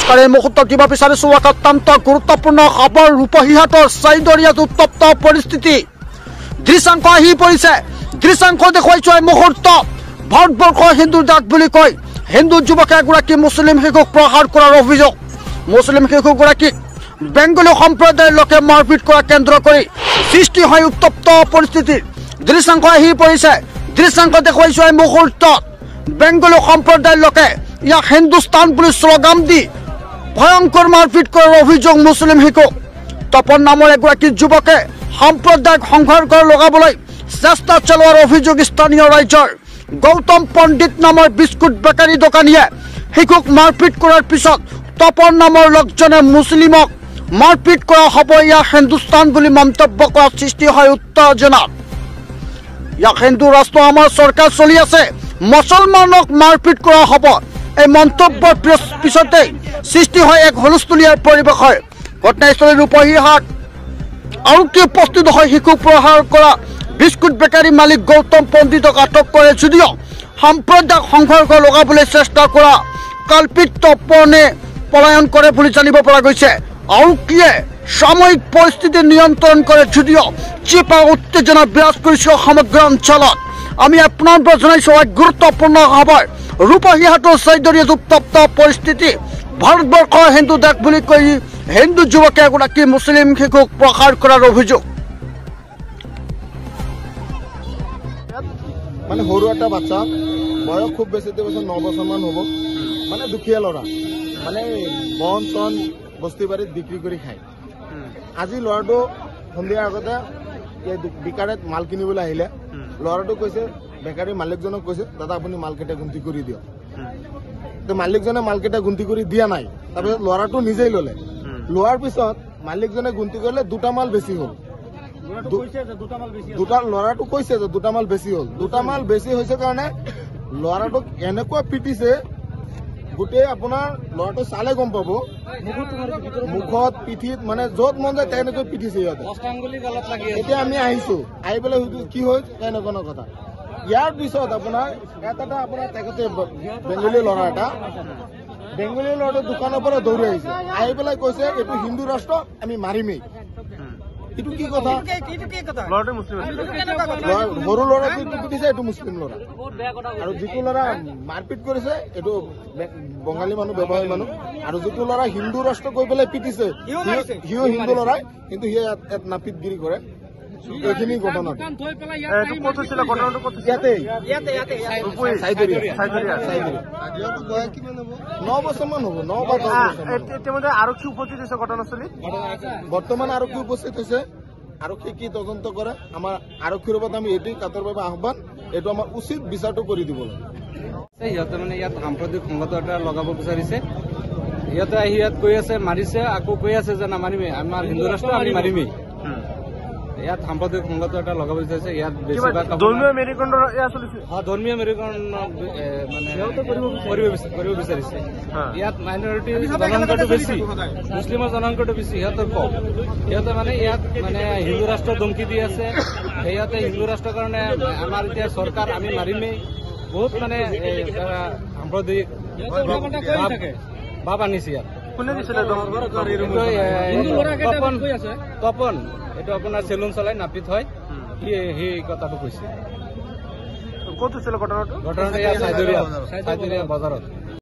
নমস্কাৰ। এই মুহূৰ্তত দিব বিচাৰিছো এক অত্যন্ত গুৰুত্বপূৰ্ণ খবৰ। ৰূপহীহাটৰ চাইদৰিয়াত উত্তপ্ত পৰিস্থিতি, দৃশ্যাংশ আহি পৰিছে। দৃশ্যাংশ দেখুৱাইছো এই মুহূৰ্ত। ভাৰতবৰ্ষৰ হিন্দু জাত বুলি কৈ হিন্দু যুৱক এগৰাকী মুছলিম শিশুক প্ৰহাৰ কৰাৰ অভিযোগ। মুছলিম শিশুগৰাকীক বেংগলী সম্প্ৰদায়ৰ লোকে মাৰপিট কৰা কেন্দ্ৰ কৰি সৃষ্টি হয় উত্তপ্ত পৰিস্থিতিৰ। দৃশ্যাংশ আহি পৰিছে। দৃশ্যাংশ দেখুৱাইছো এই মুহূৰ্তত। বেংগলী সম্প্ৰদায়ৰ লোকে ইয়াক হিন্দুস্তান বুলি শ্লোগান দি ভয়ংকৰ মাৰপিট কৰাৰ অভিযোগ মুছলিম শিশুক। তপন নামৰ এগৰাকী যুৱকে সাম্প্ৰদায়িক সংঘৰ্ষ লগাবলৈ চেষ্টা চলোৱাৰ অভিযোগ স্থানীয় ৰাইজৰ। গৌতম পণ্ডিত নামৰ বিস্কুট বেকাৰী দোকানীয়ে শিশুক মাৰপিট কৰাৰ পিছত তপন নামৰ লোকজনে মুছলিমক মাৰপিট কৰা হ'ব, ইয়াক হিন্দুস্তান বুলি মন্তব্য কৰাৰ সৃষ্টি হয় উত্তেজনা। ইয়াক হিন্দু ৰাষ্ট্ৰ আমাৰ চৰকাৰ চলি আছে, মুছলমানক মাৰপিট কৰা হ'ব, এই মন্তব্যৰ পিছতে সৃষ্টি হয় এক হুলস্থুলীয়া পৰিৱেশৰ। ঘটনাস্থলী ৰূপহীহাট আৰক্ষী উপস্থিত হৈ শিশুক প্ৰহাৰ কৰা বিস্কুট বেকাৰী মালিক গৌতম পণ্ডিতক আটক কৰে যদিও সাম্প্ৰদায়িক সংঘৰ্ষ লগাবলৈ চেষ্টা কৰা কাল্পিত তপনে পলায়ন কৰে বুলি জানিব পৰা গৈছে। আৰক্ষীয়ে সাময়িক পৰিস্থিতি নিয়ন্ত্ৰণ কৰে যদিও চিপা উত্তেজনা বিৰাজ কৰিছে সমগ্ৰ অঞ্চলত। আমি আপোনাৰ পৰা জনাইছো এক গুৰুত্বপূৰ্ণ খবৰ। ৰূপহীহাটৰ চাইদৰিয়াত উত্তপ্ত পৰিস্থিতি। ভাৰতবৰ্ষৰ হিন্দু দেশ বুলি কৈ হিন্দু যুৱকে এগৰাকী মুছলিম শিশুক প্ৰহাৰ কৰাৰ অভিযোগ। মানে সৰু এটা বাচ্চা, বয়স খুব বেছি 9 বছৰমান হ'ব, মানে দুখীয়া ল'ৰা, মানে বন চন বস্তি বাৰীত বিক্ৰী কৰি খায়। আজি ল'ৰাটো সন্ধিয়াৰ আগতে বিকাৰত মাল কিনিবলৈ আহিলে। ল'ৰাটো কৈছে, বেকাৰী মালিকজনক কৈছে, দাদা আপুনি মালকেইটা গুন্তি কৰি দিয়ক। মালিকজনে মালকেইটা গুন্তি কৰি দিয়া নাই। তাৰপিছত ল'ৰাটো নিজেই ল'লে। লোৱাৰ পিছত মালিকজনে গুন্তি কৰিলে, দুটা মাল বেছি হ'ল। ল'ৰাটো কৈছে যে দুটা মাল বেছি হ'ল। দুটা মাল বেছি হৈছে কাৰণে ল'ৰাটোক এনেকুৱা পিটিছে, গোটেই আপোনাৰ ল'ৰাটো চালে গম পাব, মুখত পিঠিত মানে য'ত মন যায় তেনেকৈ পিটিছে সিহঁতে। এতিয়া আমি আহিছো, আহি পেলাই কি হ'ল তেনেকুৱা কথা। ইয়াৰ পিছত আপোনাৰ এটা আপোনাৰ তেখেতে বেংগলী ল'ৰা এটা, বেংগলী ল'ৰাটো দোকানৰ পৰা দৌৰি আহিছে, আহি পেলাই কৈছে এইটো হিন্দু ৰাষ্ট্ৰ, আমি মাৰিমেই। এইটো কি কথা? সৰু ল'ৰাটো পিটিছে, এইটো মুছলিম ল'ৰা। আৰু যিটো ল'ৰা মাৰপিট কৰিছে এইটো বঙালী মানুহ, ব্যৱসায়ী মানুহ। আৰু যিটো ল'ৰা হিন্দু ৰাষ্ট্ৰ কৈ পেলাই পিটিছে সিও হিন্দু ল'ৰাই, কিন্তু সি ইয়াত নাপিতগিৰি কৰে। এইখিনি ঘটনাটো ইয়াতে 9 বছৰমান হ'ব, 9 বা 10 বছৰ। আৰক্ষী উপস্থিত হৈছে ঘটনাস্থলীত। বৰ্তমান আৰক্ষী উপস্থিত হৈছে। আৰক্ষী কি তদন্ত কৰে, আমাৰ আৰক্ষীৰ ওপৰত আমি এইটোৱে কাটৰভাৱে আহ্বান, এইটো আমাৰ উচিত বিচাৰটো কৰি দিব লাগে। সিহঁতে মানে ইয়াত সাম্প্ৰদায়িক সংঘাত এটা লগাব বিচাৰিছে। সিহঁতে আহি ইয়াত কৈ আছে মাৰিছে, আকৌ কৈ আছে যে নামাৰিমেই, আমাৰ হিন্দু ৰাষ্ট্ৰ আমি মাৰিমেই। ইয়াত সাম্প্ৰদায়িক সংঘাত এটা লগাব বিচাৰিছে। ইয়াত বেছিভাগ ধৰ্মীয় মেৰুকৰণ মানে কৰিব বিচাৰিছে। ইয়াত মাইনৰিটি জনসংখ্যাটো বেছি, মুছলিমৰ জনসংখ্যাটো বেছি, সিহঁতৰ কম। সিহঁতে মানে ইয়াত মানে হিন্দু ৰাষ্ট্ৰ ধমকি দি আছে। সিহঁতে হিন্দু ৰাষ্ট্ৰৰ কাৰণে আমাৰ এতিয়া চৰকাৰ আমি মাৰিমেই, বহুত মানে সাম্প্ৰদায়িক ভাৱ আনিছে ইয়াত। তপন এইটো আপোনাৰ চেলুন চলাই নাপিত হয়, সেই কথাটো কৈছে। ক'ত হৈছিলে ঘটনাটো? ঘটনাটো ইয়াত চাইদৰিয়া বজাৰত।